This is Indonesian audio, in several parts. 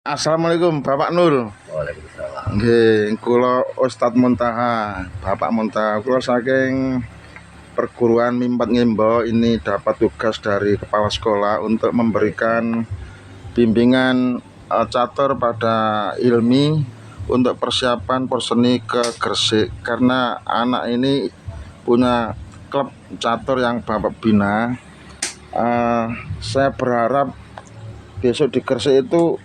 Assalamualaikum Bapak Nur. Waalaikumsalam. Nggih, kula Ustadz Muntaha, Bapak Muntaha. Kula saking perguruan Mimpat Ngimbo ini dapat tugas dari kepala sekolah untuk memberikan bimbingan catur pada Ilmi untuk persiapan Porseni ke Gresik, karena anak ini punya klub catur yang Bapak bina. Saya berharap besok di Gresik itu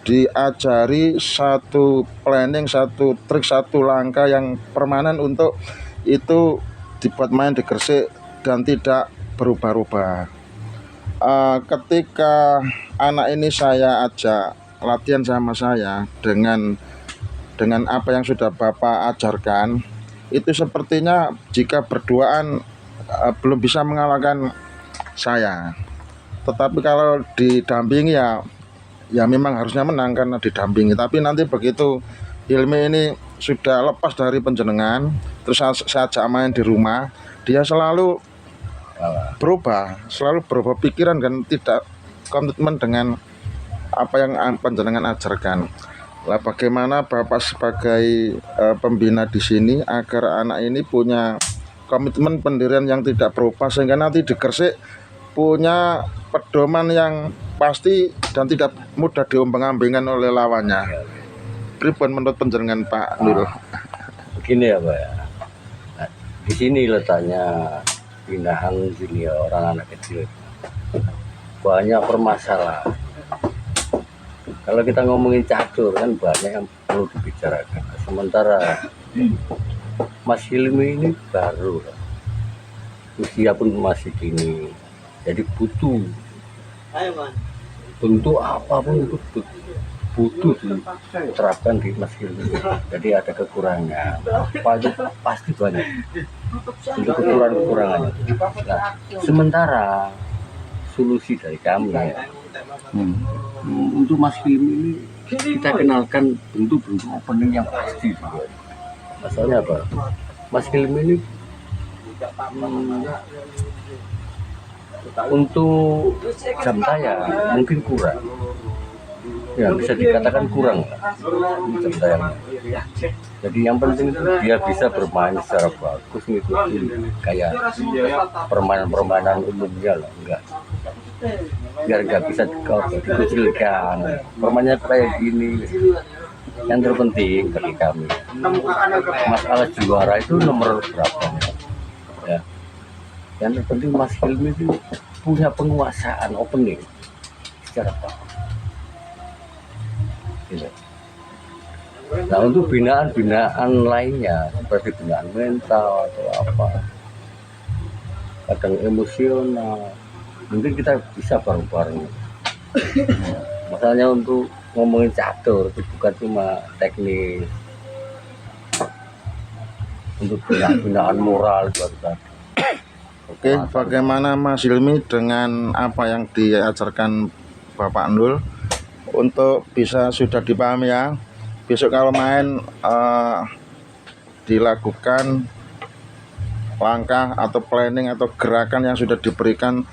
diajari satu planning, satu trik, satu langkah yang permanen untuk itu dibuat main di Gresik dan tidak berubah-ubah. Ketika anak ini saya ajak latihan sama saya dengan apa yang sudah Bapak ajarkan, itu sepertinya jika berduaan belum bisa mengalahkan saya. Tetapi kalau didampingi ya memang harusnya menang karena didampingi. Tapi nanti begitu Ilmi ini sudah lepas dari penjenengan, terus saya ajak main di rumah, dia selalu berubah pikiran dan tidak komitmen dengan apa yang penjenengan ajarkan. Lah bagaimana Bapak sebagai pembina di sini agar anak ini punya komitmen pendirian yang tidak berubah, sehingga nanti di Gresik punya pedoman yang pasti dan tidak mudah diombang-ambingkan oleh lawannya. Pripun menurut penjenengan Pak Nur? Begini ya Pak ya. Nah, di sini letaknya binaan junior orang anak kecil. Banyak permasalahan. Kalau kita ngomongin catur kan banyak yang perlu dibicarakan. Sementara Mas Hilmi ini baru, usia pun masih dini, jadi butuh bentuk apapun itu butuh diterapkan di Mas Hilmi. Jadi ada kekurangan, apa aja pasti banyak untuk kekurangannya. Nah, sementara solusi dari kami untuk Mas Hilmi ini kita kenalkan bentuk-bentuk opening yang pasti. Masalahnya apa? Mas Hilmi ini untuk jam tayang mungkin kurang, ya bisa dikatakan kurang jam tayangnya. Jadi yang penting itu dia bisa bermain secara bagus, mengikuti kayak permainan umumnya lah, enggak biar nggak bisa dikucilkan, permainannya kayak gini. Yang terpenting bagi kami masalah juara itu nomor berapa ya. Yang terpenting Mas Hilmi itu punya penguasaan opening secara bagus. Nah untuk binaan lainnya seperti binaan mental atau apa, kadang emosional, mungkin kita bisa bareng-bareng. Masalahnya untuk ngomongin catur itu bukan cuma teknis, untuk binaan moral juga. Oke, bagaimana Mas Hilmi dengan apa yang diajarkan Bapak Nur untuk bisa sudah dipahami ya? Besok kalau main dilakukan langkah atau planning atau gerakan yang sudah diberikan,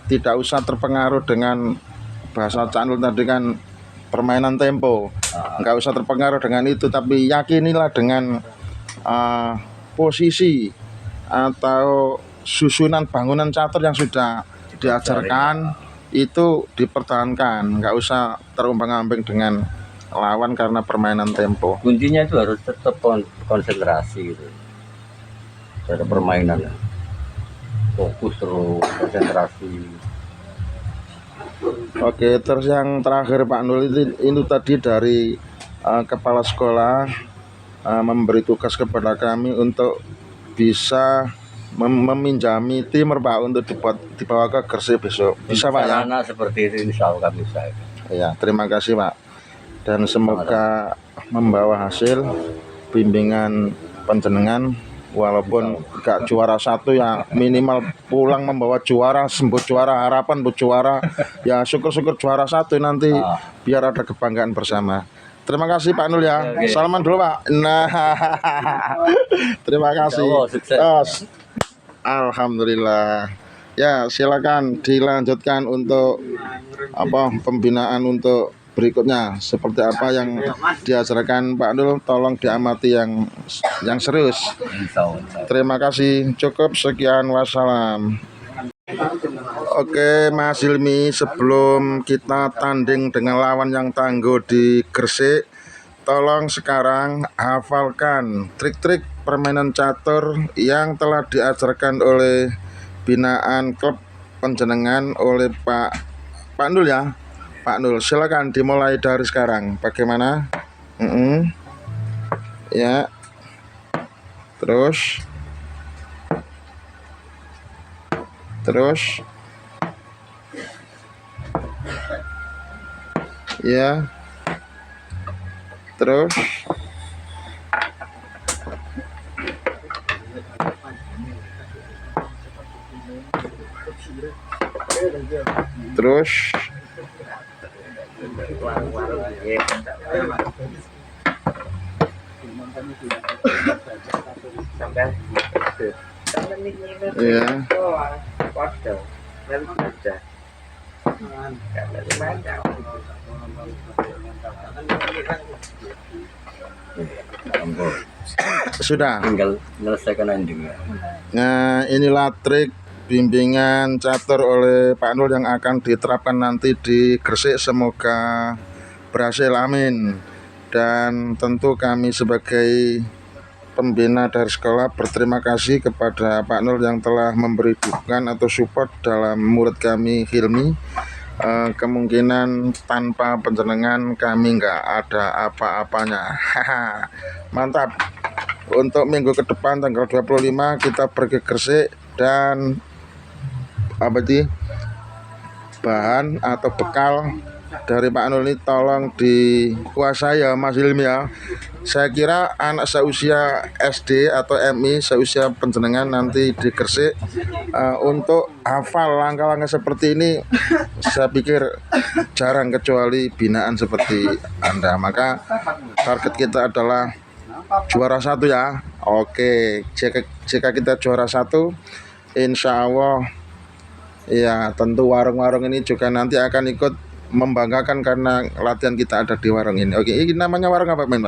tidak usah terpengaruh dengan bahasa Cak Nur tadi kan permainan tempo, nggak usah terpengaruh dengan itu, tapi yakinilah dengan posisi atau susunan bangunan catur yang sudah diajarkan itu dipertahankan, nggak usah terombang-ambing dengan lawan karena permainan tempo. Kuncinya itu harus tetap konsentrasi gitu pada permainan, fokus terus, konsentrasi. Oke, terus yang terakhir Pak Nur, itu tadi dari kepala sekolah memberi tugas kepada kami untuk bisa meminjami timer Pak untuk dibawa ke Gresik besok. Bisa Pak ya? Seperti itu insya Allah kami bisa. Ya, terima kasih Pak. Dan semoga membawa hasil bimbingan penjenengan. Walaupun gak juara satu ya minimal pulang membawa juara, sembut juara, harapan buat juara. Ya syukur-syukur juara satu nanti biar ada kebanggaan bersama. Terima kasih Pak Nur ya. Salaman dulu Pak. Nah, terima kasih. Alhamdulillah. Ya silakan dilanjutkan untuk pembinaan untuk berikutnya seperti apa yang diajarkan Pak Nul, tolong diamati yang serius. Insya Allah. Terima kasih, cukup sekian, wassalam. Oke Mas Hilmi, sebelum kita tanding dengan lawan yang tangguh di Gresik, tolong sekarang hafalkan trik-trik permainan catur yang telah diajarkan oleh binaan klub penjenengan oleh Pak Nul ya. Pak Nul, silakan dimulai dari sekarang. Bagaimana? Ya. Terus. Ya. Terus. Ya. Sudah. Tinggal menyelesaikan endingnya. Nah, inilah trik bimbingan catur oleh Pak Nul yang akan diterapkan nanti di Gresik. Semoga berhasil, amin. Dan tentu kami sebagai pembina dari sekolah berterima kasih kepada Pak Nul yang telah memberi dukungan atau support dalam murid kami Hilmi. Kemungkinan tanpa penjenengan kami nggak ada apa-apanya. Mantap. Untuk minggu ke depan tanggal 25 kita pergi Gresik, dan bahan atau bekal dari Pak Nul ini tolong dikuasai ya Mas Hilmi ya. Saya kira anak seusia SD atau MI seusia penjenengan nanti di Gresik untuk hafal langkah-langkah seperti ini saya pikir jarang kecuali binaan seperti Anda. Maka target kita adalah juara 1 ya. Oke, jika kita juara 1, insya Allah ya tentu warung-warung ini juga nanti akan ikut membanggakan karena latihan kita ada di warung ini. Oke, ini namanya warung apa Pak?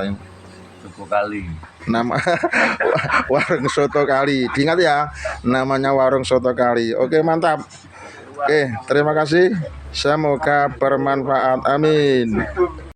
Soto Kali. Nama warung Soto Kali. Diingat ya, namanya warung Soto Kali. Oke, mantap. Oke, terima kasih. Semoga bermanfaat. Amin.